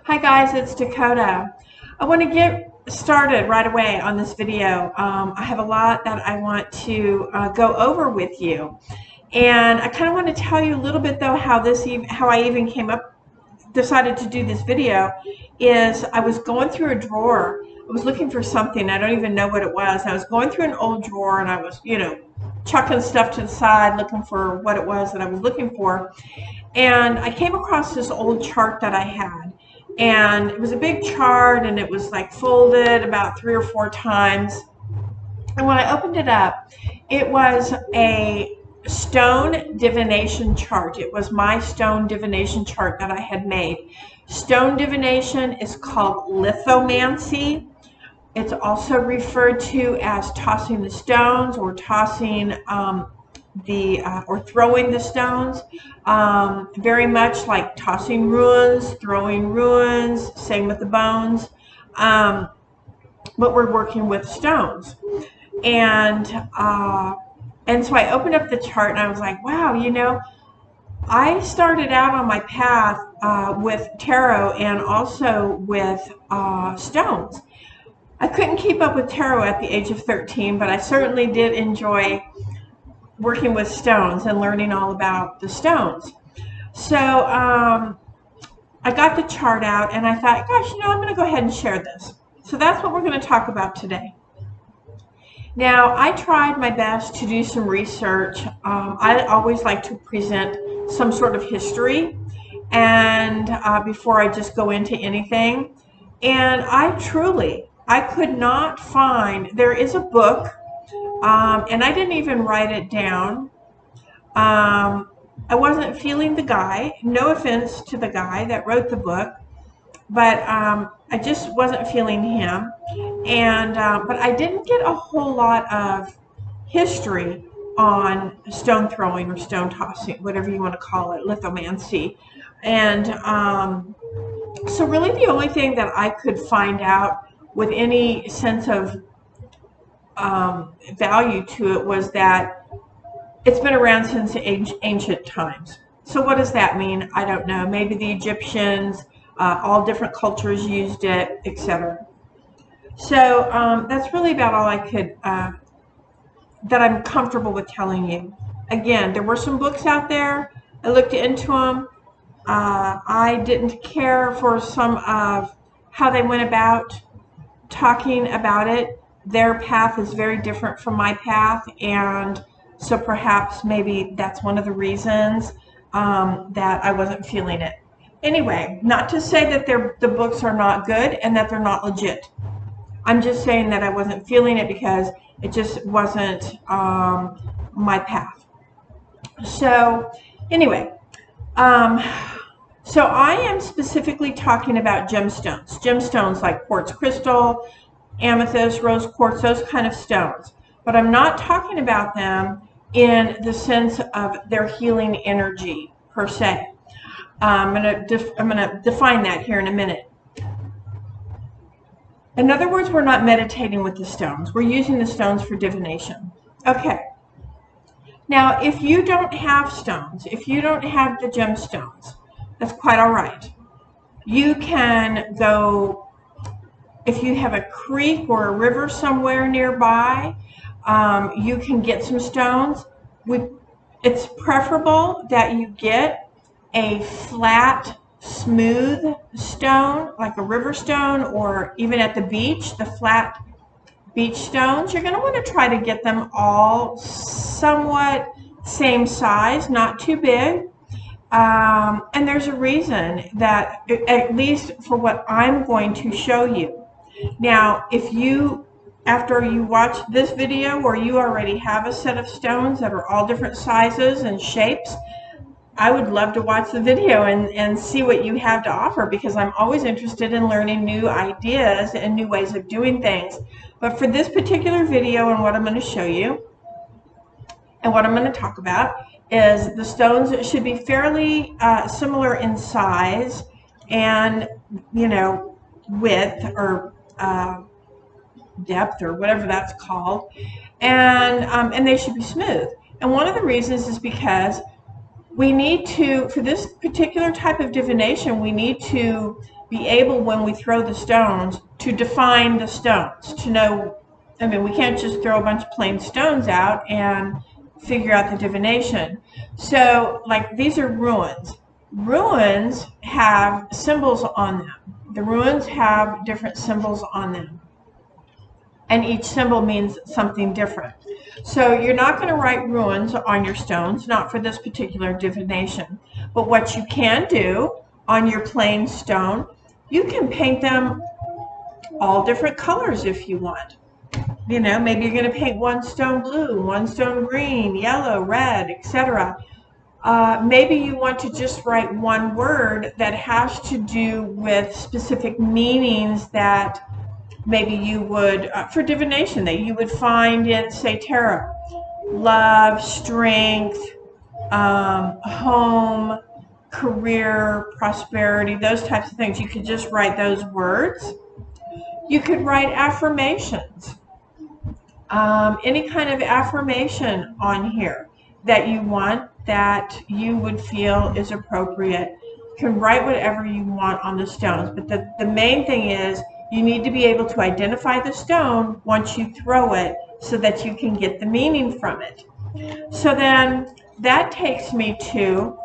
Hi guys, it's Dakota. I want to get started right away on this video. I have a lot that I want to go over with you, and I kind of want to tell you a little bit though how I even decided to do this video. Is I was going through a drawer. I was looking for something. I don't even know what it was. I was going through an old drawer and I was, chucking stuff to the side looking for what it was that I was looking for. And I came across this old chart that I had. And it was a big chart and it was like folded about 3 or 4 times. And when I opened it up, it was a stone divination chart. It was my stone divination chart that I had made. Stone divination is called lithomancy. It's also referred to as tossing the stones or tossing or throwing the stones. Very much like tossing ruins, throwing ruins, same with the bones. But we're working with stones. And so I opened up the chart and I was like, wow, I started out on my path with tarot and also with stones. I couldn't keep up with tarot at the age of 13, but I certainly did enjoy working with stones and learning all about the stones. So I got the chart out and I thought, gosh, I'm going to go ahead and share this. So that's what we're going to talk about today. Now, I tried my best to do some research. I always like to present some sort of history and before I just go into anything. And I could not find, there is a book, and I didn't even write it down. I wasn't feeling the guy. No offense to the guy that wrote the book, but I just wasn't feeling him. And but I didn't get a whole lot of history on stone throwing or stone tossing, whatever you want to call it, lithomancy. And so really the only thing that I could find out with any sense of value to it was that it's been around since ancient times. So what does that mean? I don't know. Maybe the Egyptians, all different cultures used it, etc. So that's really about all I could, that I'm comfortable with telling you. Again, there were some books out there. I looked into them. I didn't care for some of how they went about talking about it. Their path is very different from my path, and so perhaps maybe that's one of the reasons that I wasn't feeling it. Anyway, not to say that the books are not good and that they're not legit. I'm just saying that I wasn't feeling it because it just wasn't my path. So anyway, so I am specifically talking about gemstones. Gemstones like quartz crystal, amethyst, rose quartz, those kind of stones. But I'm not talking about them in the sense of their healing energy per se. I'm going to define that here in a minute. In other words, we're not meditating with the stones. We're using the stones for divination. Okay. Now, if you don't have stones, if you don't have the gemstones, that's quite all right. You can go, if you have a creek or a river somewhere nearby, you can get some stones. It's preferable that you get a flat, smooth stone, like a river stone, or even at the beach, the flat beach stones. You're going to want to try to get them all somewhat same size, not too big. And there's a reason that, at least for what I'm going to show you. Now, if you, after you watch this video, or you already have a set of stones that are all different sizes and shapes, I would love to watch the video and see what you have to offer, because I'm always interested in learning new ideas and new ways of doing things. But for this particular video and what I'm going to show you and what I'm going to talk about is the stones should be fairly similar in size and, width or depth or whatever that's called, and they should be smooth. And one of the reasons is because we need to, for this particular type of divination, we need to be able, when we throw the stones, to define the stones, to know. I mean, we can't just throw a bunch of plain stones out and figure out the divination. So, like, these are ruins. Ruins have symbols on them. The ruins have different symbols on them. And each symbol means something different. So you're not going to write ruins on your stones, not for this particular divination. But what you can do on your plain stone, you can paint them all different colors if you want. You know, maybe you're going to paint one stone blue, one stone green, yellow, red, etc. Maybe you want to just write one word that has to do with specific meanings that maybe you would, for divination, that you would find in, say, tarot. Love, strength, home, career, prosperity, those types of things. You could just write those words. You could write affirmations. Any kind of affirmation on here that you want, that you would feel is appropriate. You can write whatever you want on the stones, but the main thing is you need to be able to identify the stone once you throw it so that you can get the meaning from it. So then that takes me to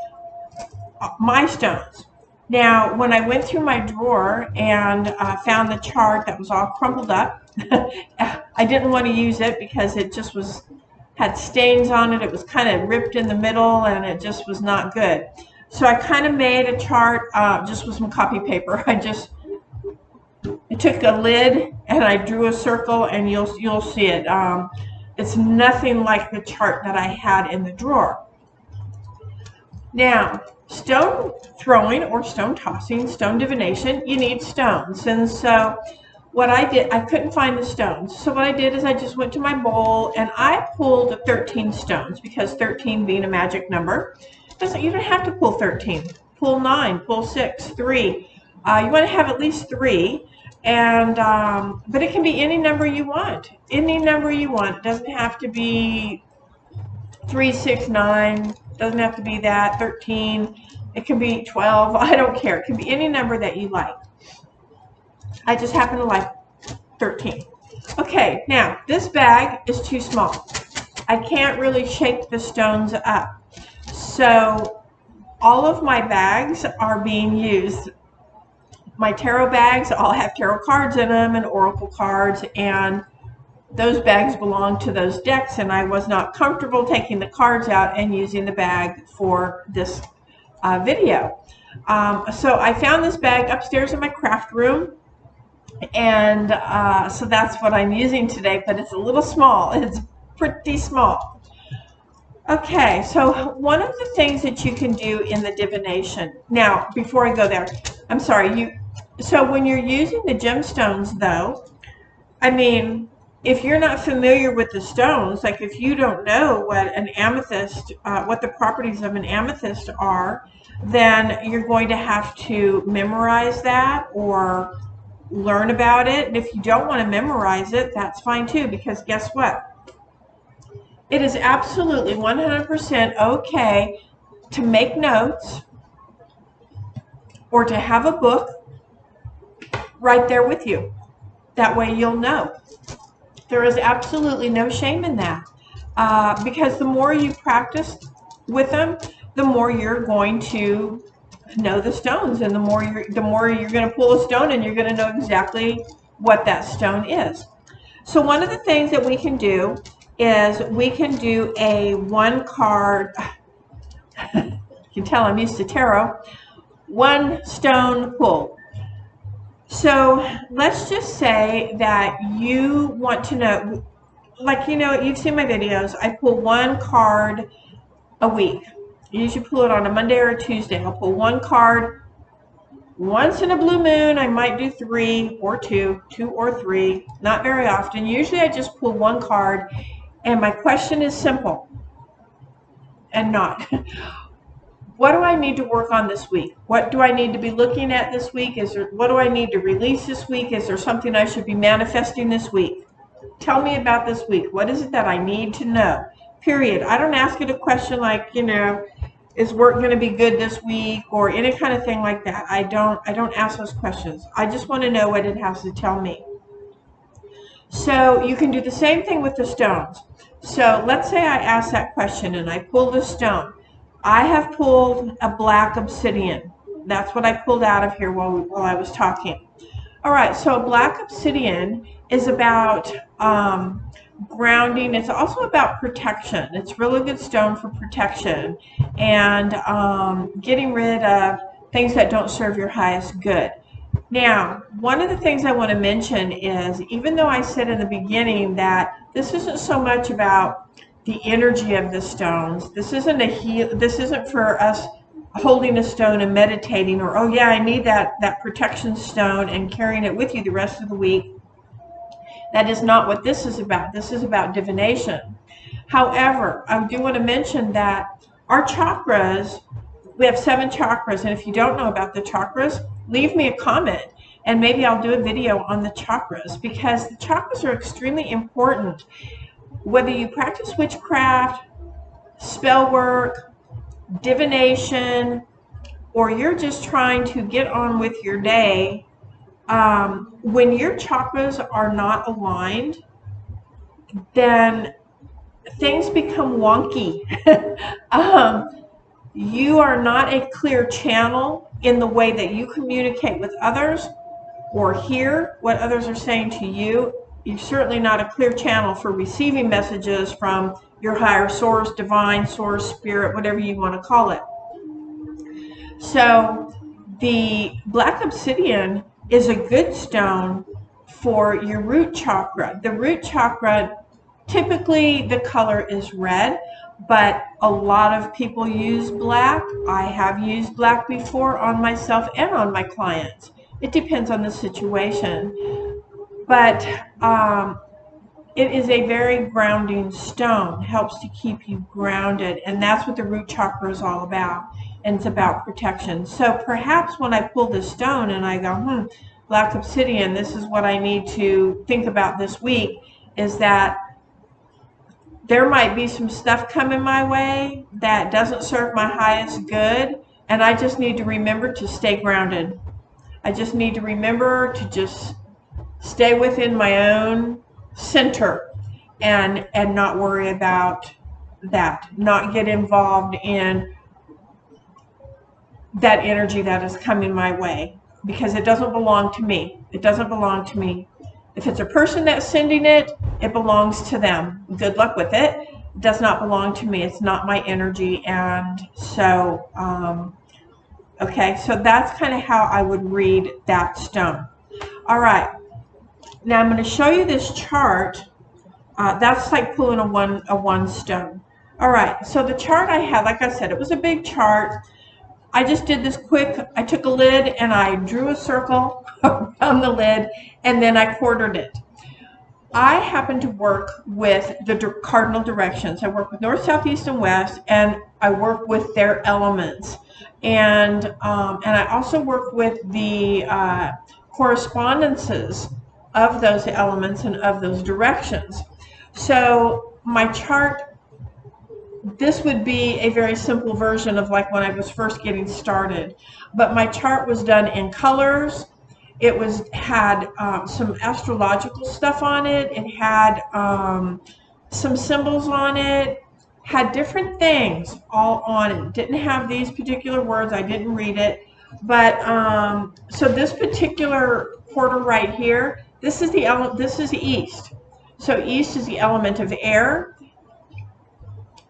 my stones. Now, when I went through my drawer and found the chart that was all crumpled up, I didn't want to use it because it just had stains on it. It was kind of ripped in the middle and it just was not good. So I kind of made a chart just with some copy paper. I took a lid and I drew a circle, and you'll see it. It's nothing like the chart that I had in the drawer. Now, stone throwing or stone tossing, stone divination, you need stones. And so what I did, I couldn't find the stones. So what I did is I just went to my bowl and I pulled 13 stones, because 13 being a magic number. You don't have to pull 13. Pull 9, pull 6, 3. You want to have at least 3. And but it can be any number you want. Any number you want. It doesn't have to be 3, 6, 9. Doesn't have to be that. 13. It can be 12. I don't care. It can be any number that you like. I just happen to like 13. Okay, now this bag is too small. I can't really shake the stones up. So all of my bags are being used. My tarot bags all have tarot cards in them and oracle cards, and those bags belong to those decks, and I was not comfortable taking the cards out and using the bag for this video. So I found this bag upstairs in my craft room, and so that's what I'm using today, but it's a little small. It's pretty small. Okay, so one of the things that you can do in the divination, now before I go there, I'm sorry, so when you're using the gemstones though, I mean, if you're not familiar with the stones, like if you don't know what an amethyst, what the properties of an amethyst are, then you're going to have to memorize that or learn about it. And if you don't want to memorize it, that's fine too, because guess what? It is absolutely 100% okay to make notes or to have a book right there with you. That way you'll know. There is absolutely no shame in that, because the more you practice with them, the more you're going to know the stones, and the more you're going to pull a stone and you're going to know exactly what that stone is. So one of the things that we can do is we can do a one card, you can tell I'm used to tarot, one stone pull. So let's just say that you want to know, like, you know, you've seen my videos, I pull one card a week. I usually pull it on a Monday or a Tuesday. I'll pull one card once in a blue moon. I might do 3 or 2 or 3, not very often. Usually I just pull one card, and my question is simple and not. What do I need to work on this week? What do I need to be looking at this week? What do I need to release this week? Is there something I should be manifesting this week? Tell me about this week. What is it that I need to know? Period. I don't ask it a question like, you know, is work going to be good this week, or any kind of thing like that. I don't ask those questions. I just want to know what it has to tell me. So you can do the same thing with the stones. So let's say I ask that question and I pull the stone. I have pulled a black obsidian. That's what I pulled out of here while I was talking. All right, so a black obsidian is about grounding. It's also about protection. It's really good stone for protection and getting rid of things that don't serve your highest good. Now, one of the things I want to mention is, even though I said in the beginning that this isn't so much about the energy of the stones, this isn't for us holding a stone and meditating, or, oh yeah, I need that protection stone and carrying it with you the rest of the week. That is not what this is about. This is about divination. However, I do want to mention that our chakras, we have 7 chakras, and if you don't know about the chakras, leave me a comment and maybe I'll do a video on the chakras, because the chakras are extremely important. Whether you practice witchcraft, spell work, divination, or you're just trying to get on with your day, when your chakras are not aligned, then things become wonky. You are not a clear channel in the way that you communicate with others or hear what others are saying to you. You're certainly not a clear channel for receiving messages from your higher source, divine source, spirit, whatever you want to call it. So the black obsidian is a good stone for your root chakra. The root chakra, typically the color is red, but a lot of people use black. I have used black before on myself and on my clients. It depends on the situation. But it is a very grounding stone, helps to keep you grounded, and that's what the root chakra is all about, and it's about protection. So perhaps when I pull this stone and I go, black obsidian, this is what I need to think about this week, is that there might be some stuff coming my way that doesn't serve my highest good, and I just need to remember to stay grounded. I just need to remember to just stay within my own center and not worry about that, not get involved in that energy that is coming my way, because it doesn't belong to me. It doesn't belong to me. If it's a person that's sending it, it belongs to them. Good luck with it. It does not belong to me. It's not my energy. And so, okay, so that's kind of how I would read that stone. All right. Now I'm going to show you this chart. That's like pulling a one stone. All right, so the chart I had, like I said, it was a big chart. I just did this quick. I took a lid and I drew a circle around the lid, and then I quartered it. I happen to work with the cardinal directions. I work with north, south, east, and west, and I work with their elements. And I also work with the correspondences of those elements and of those directions. So my chart, this would be a very simple version of like when I was first getting started. But my chart was done in colors. It had some astrological stuff on it. It had some symbols on it. Had different things all on it. Didn't have these particular words. I didn't read it. But so this particular quarter right here, this is the east. So east is the element of air.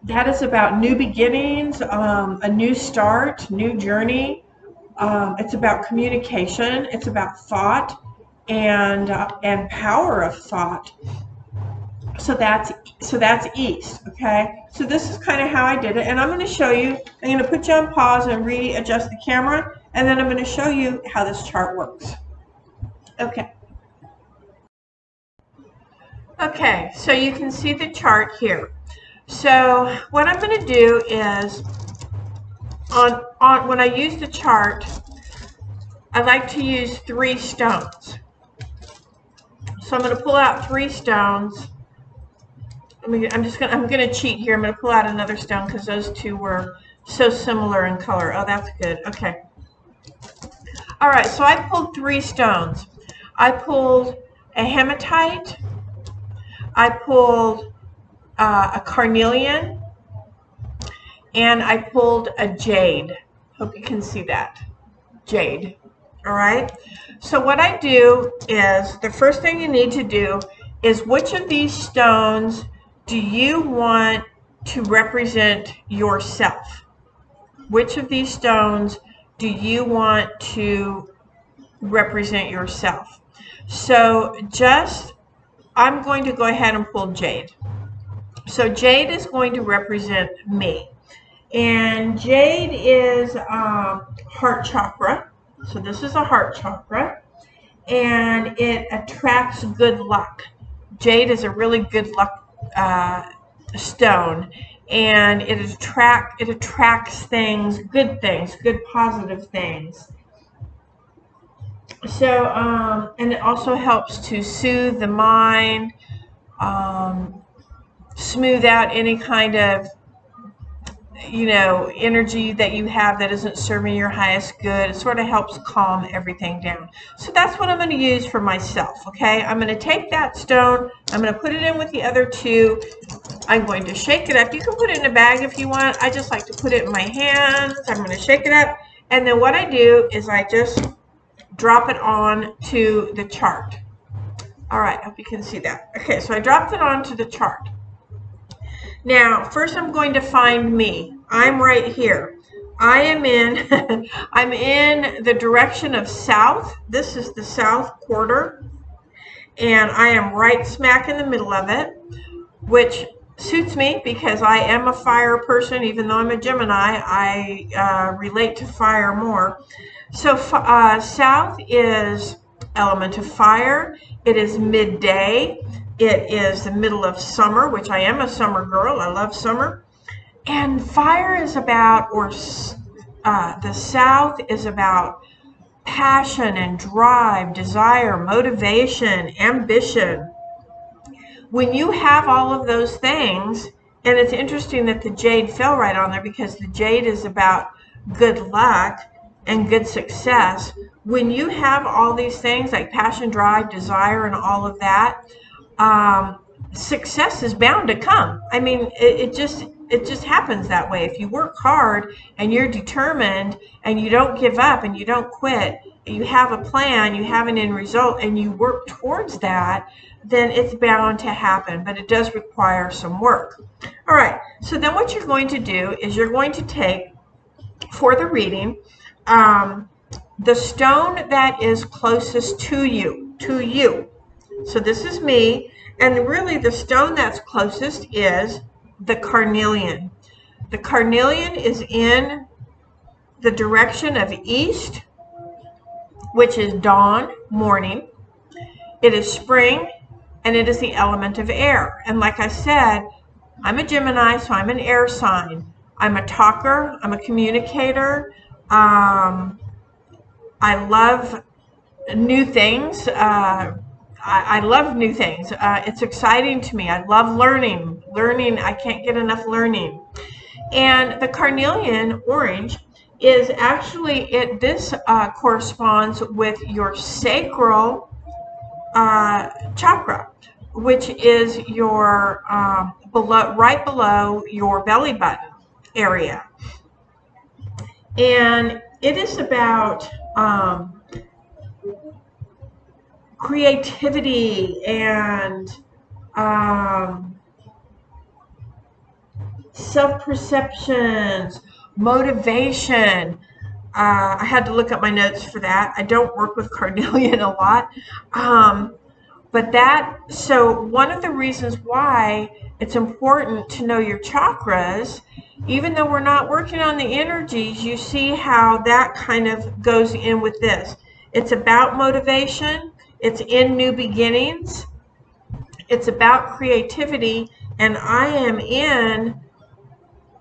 That is about new beginnings, a new start, new journey. It's about communication. It's about thought and power of thought. So that's east. Okay. So this is kind of how I did it, and I'm going to show you. I'm going to put you on pause and readjust the camera, and then I'm going to show you how this chart works. Okay. Okay. So you can see the chart here. So what I'm going to do is, when I use the chart, I like to use 3 stones. So I'm going to pull out 3 stones. I'm going to cheat here. I'm going to pull out another stone because those 2 were so similar in color. Oh, that's good. Okay. All right, so I pulled 3 stones. I pulled a hematite, I pulled a carnelian, and I pulled a jade. Hope you can see that. Jade. All right. So what I do is, the first thing you need to do is, which of these stones do you want to represent yourself? Which of these stones do you want to represent yourself? So I'm going to go ahead and pull jade. So jade is going to represent me. And jade is heart chakra. So this is a heart chakra. And it attracts good luck. Jade is a really good luck stone. And it attracts things, good positive things. So, and it also helps to soothe the mind, smooth out any kind of, energy that you have that isn't serving your highest good. It sort of helps calm everything down. So that's what I'm going to use for myself, okay? I'm going to take that stone, I'm going to put it in with the other 2. I'm going to shake it up. You can put it in a bag if you want. I just like to put it in my hands. I'm going to shake it up. And then what I do is I just drop it on to the chart. All right, I hope you can see that. Okay, so I dropped it onto the chart. Now, first I'm going to find me. I'm right here. I am in, I'm in the direction of south. This is the south quarter. And I am right smack in the middle of it, which suits me because I am a fire person. Even though I'm a Gemini, I relate to fire more. So south is element of fire. It is midday. It is the middle of summer, which I am a summer girl. I love summer. And fire is about, the south is about passion and drive, desire, motivation, ambition. When you have all of those things, and it's interesting that the jade fell right on there because the jade is about good luck and good success. When you have all these things like passion, drive, desire, and all of that, success is bound to come. I mean, it just happens that way. If you work hard and you're determined and you don't give up and you don't quit, you have a plan, you have an end result, and you work towards that, then it's bound to happen. But it does require some work. All right, so then what you're going to do is you're going to take, for the reading, the stone that is closest to you. So this is me, and really the stone that's closest is the carnelian. The carnelian is in the direction of east, which is dawn, morning. It is spring, and it is the element of air. And like I said, I'm a Gemini, so I'm an air sign. I'm a talker, I'm a communicator. I love new things. I love new things. It's exciting to me. I love learning. I can't get enough learning. And the carnelian orange is actually, this corresponds with your sacral chakra, which is your right below your belly button area. And it is about creativity and self-perceptions, motivation. I had to look up my notes for that. I don't work with carnelian a lot. So one of the reasons why it's important to know your chakras, even though we're not working on the energies, you see how that kind of goes in with this. It's about motivation. It's in new beginnings. It's about creativity. And I am in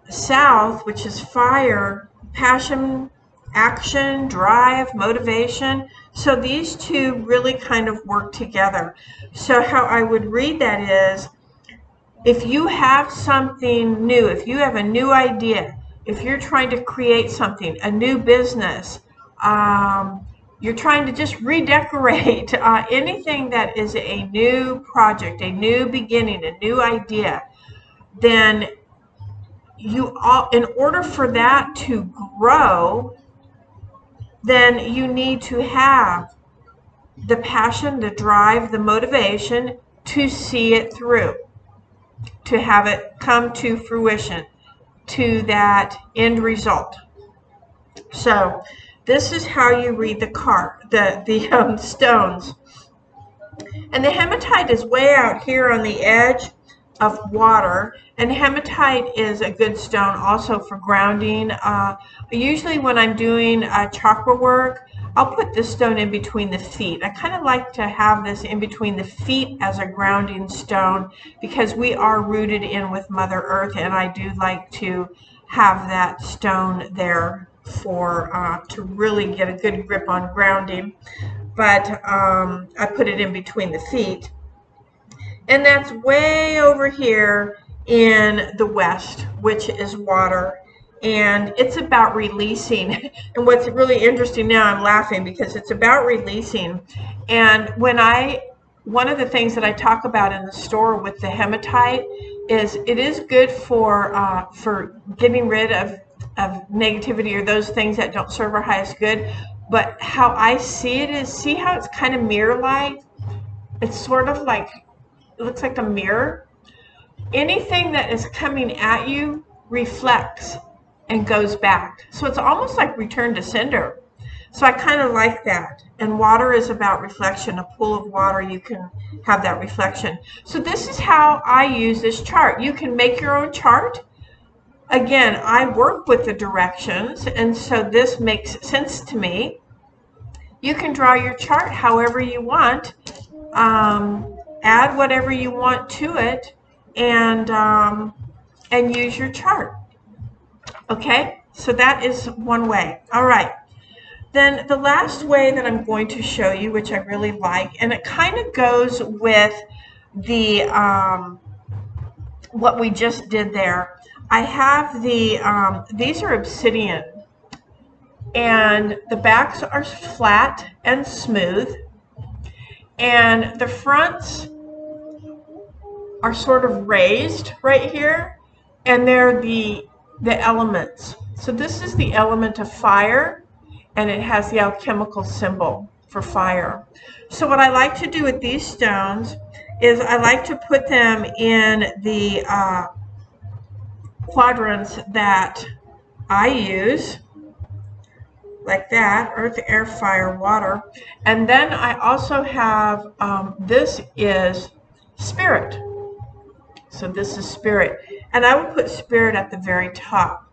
south, which is fire, passion, action, drive, motivation. So these two really kind of work together. So how I would read that is, if you have something new, if you have a new idea, if you're trying to create something, a new business, you're trying to just redecorate, anything that is a new project, a new beginning, a new idea, then in order for that to grow, then you need to have the passion, the drive, the motivation to see it through, to have it come to fruition, to that end result. So this is how you read the stones. And the hematite is way out here on the edge of water, and hematite is a good stone also for grounding. Usually when I'm doing chakra work, I'll put this stone in between the feet. I kind of like to have this in between the feet as a grounding stone because we are rooted in with Mother Earth, and I do like to have that stone there for to really get a good grip on grounding. But I put it in between the feet. And that's way over here in the west, which is water. And it's about releasing. And what's really interesting now, I'm laughing because it's about releasing. And one of the things that I talk about in the store with the hematite is it is good for getting rid of negativity or those things that don't serve our highest good. But how I see it is, see how it's kind of mirror-like? It's sort of like, it looks like a mirror. Anything that is coming at you reflects and goes back. So it's almost like return to sender. So I kind of like that. And water is about reflection. A pool of water, you can have that reflection. So this is how I use this chart. You can make your own chart. Again, I work with the directions, and so this makes sense to me. You can draw your chart however you want, add whatever you want to it, and use your chart. Okay, so that is one way. All right. Then the last way that I'm going to show you, which I really like, and it kind of goes with the what we just did there. I have these are obsidian, and the backs are flat and smooth, and the fronts are sort of raised right here, and they're the elements. So this is the element of fire, and it has the alchemical symbol for fire. So what I like to do with these stones is I like to put them in the quadrants that I use, like that: earth, air, fire, water. And then I also have, this is spirit. So this is spirit. And I will put spirit at the very top.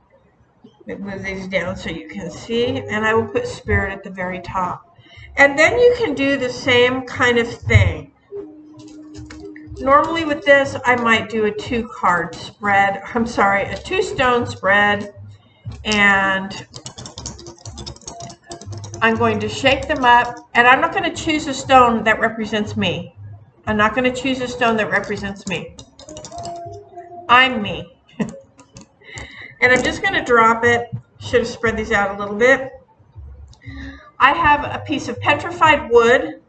Move these down so you can see. And I will put spirit at the very top. And then you can do the same kind of thing. Normally with this, I might do a 2-card spread. I'm sorry, a 2-stone spread. And I'm going to shake them up. And I'm not going to choose a stone that represents me. I'm not going to choose a stone that represents me. I'm me. And I'm just going to drop it. Should have spread these out a little bit. I have a piece of petrified wood,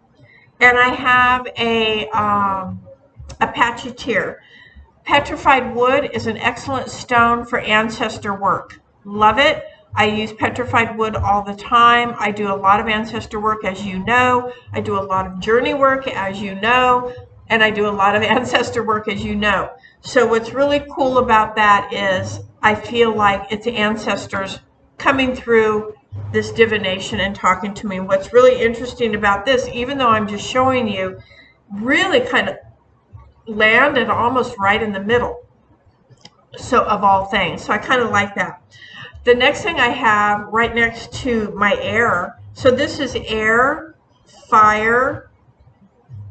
and I have a Apache tear. Petrified wood is an excellent stone for ancestor work. Love it. I use petrified wood all the time. I do a lot of ancestor work, as you know. I do a lot of journey work, as you know. And I do a lot of ancestor work, as you know. So what's really cool about that is I feel like it's ancestors coming through this divination and talking to me. What's really interesting about this, even though I'm just showing you, really kind of landed almost right in the middle, so of all things. So I kind of like that. The next thing I have right next to my air, so this is air, fire,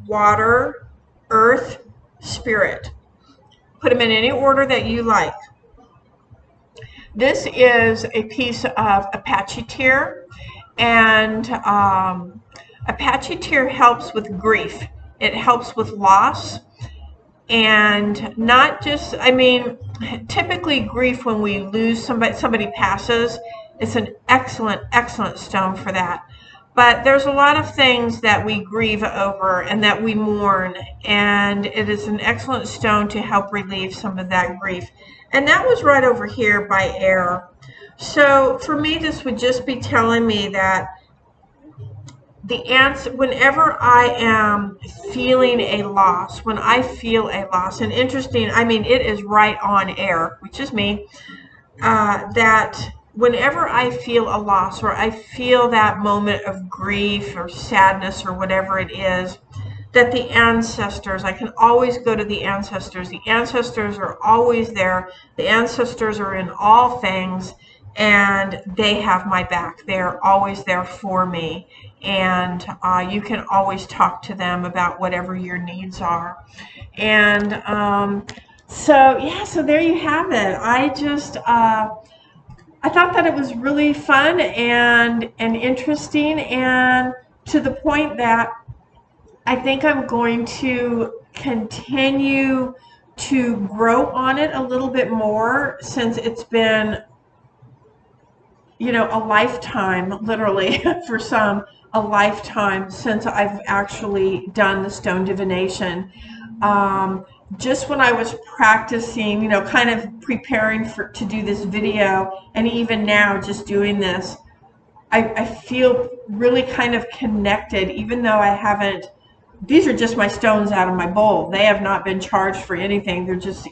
water, earth, spirit. Put them in any order that you like. This is a piece of Apache tear, and Apache tear helps with grief. It helps with loss. And not just, I mean, typically grief, when we lose somebody passes, it's an excellent stone for that. But there's a lot of things that we grieve over and that we mourn, and it is an excellent stone to help relieve some of that grief. And that was right over here by air. So for me, this would just be telling me that the answer, whenever I am feeling a loss, when I feel a loss, and interesting, I mean, it is right on air, which is me, that whenever I feel a loss, or I feel that moment of grief or sadness or whatever it is, that the ancestors, I can always go to the ancestors. The ancestors are always there. The ancestors are in all things, and they have my back. They're always there for me. And you can always talk to them about whatever your needs are. And so, yeah, so there you have it. I just, I thought that it was really fun and interesting, and to the point that I think I'm going to continue to grow on it a little bit more, since it's been, you know, a lifetime, literally, for some, a lifetime since I've actually done the stone divination. Just when I was practicing, you know, kind of preparing to do this video, and even now just doing this, I feel really kind of connected, even though I haven't, these are just my stones out of my bowl. They have not been charged for anything. They're just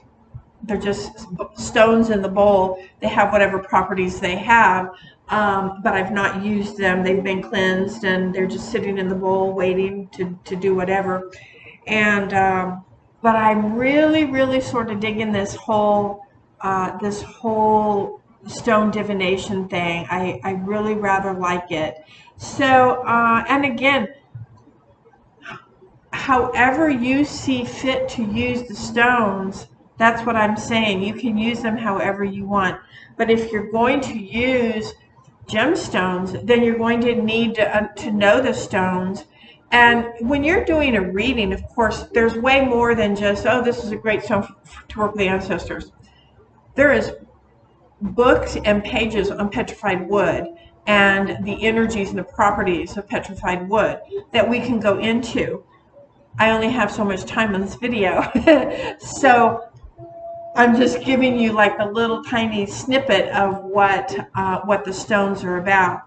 stones in the bowl. They have whatever properties they have, but I've not used them. They've been cleansed, and they're just sitting in the bowl waiting to do whatever. And but I'm really sort of digging this whole stone divination thing. I really rather like it. So and again, however you see fit to use the stones, that's what I'm saying. You can use them however you want. But if you're going to use gemstones, then you're going to need to know the stones. And when you're doing a reading, of course, there's way more than just, oh, this is a great stone to work with the ancestors. There is books and pages on petrified wood and the energies and the properties of petrified wood that we can go into. I only have so much time in this video. So I'm just giving you like a little tiny snippet of what the stones are about.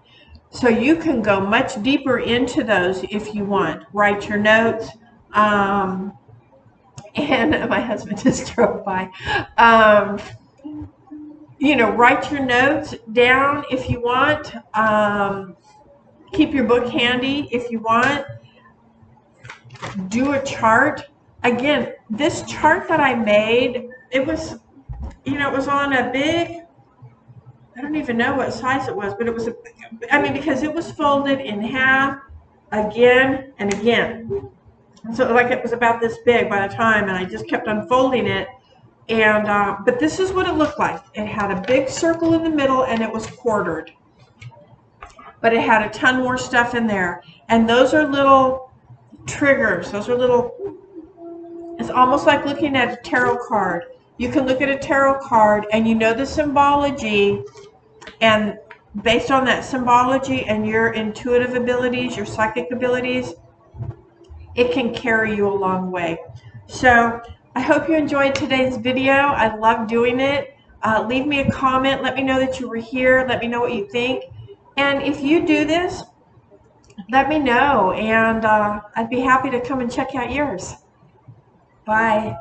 So you can go much deeper into those if you want. Write your notes. And my husband just drove by. You know, write your notes down if you want. Keep your book handy if you want. Do a chart. Again, this chart that I made, it was, you know, it was on a big, I don't even know what size it was, but it was, I mean, because it was folded in half again and again. So like it was about this big by the time, and I just kept unfolding it. And, but this is what it looked like. It had a big circle in the middle, and it was quartered. But it had a ton more stuff in there. And those are little triggers. Those are little, it's almost like looking at a tarot card. You can look at a tarot card and you know the symbology, and based on that symbology and your intuitive abilities, your psychic abilities, it can carry you a long way. So I hope you enjoyed today's video. I love doing it. Leave me a comment. Let me know that you were here. Let me know what you think. And if you do this, let me know, and I'd be happy to come and check out yours. Bye.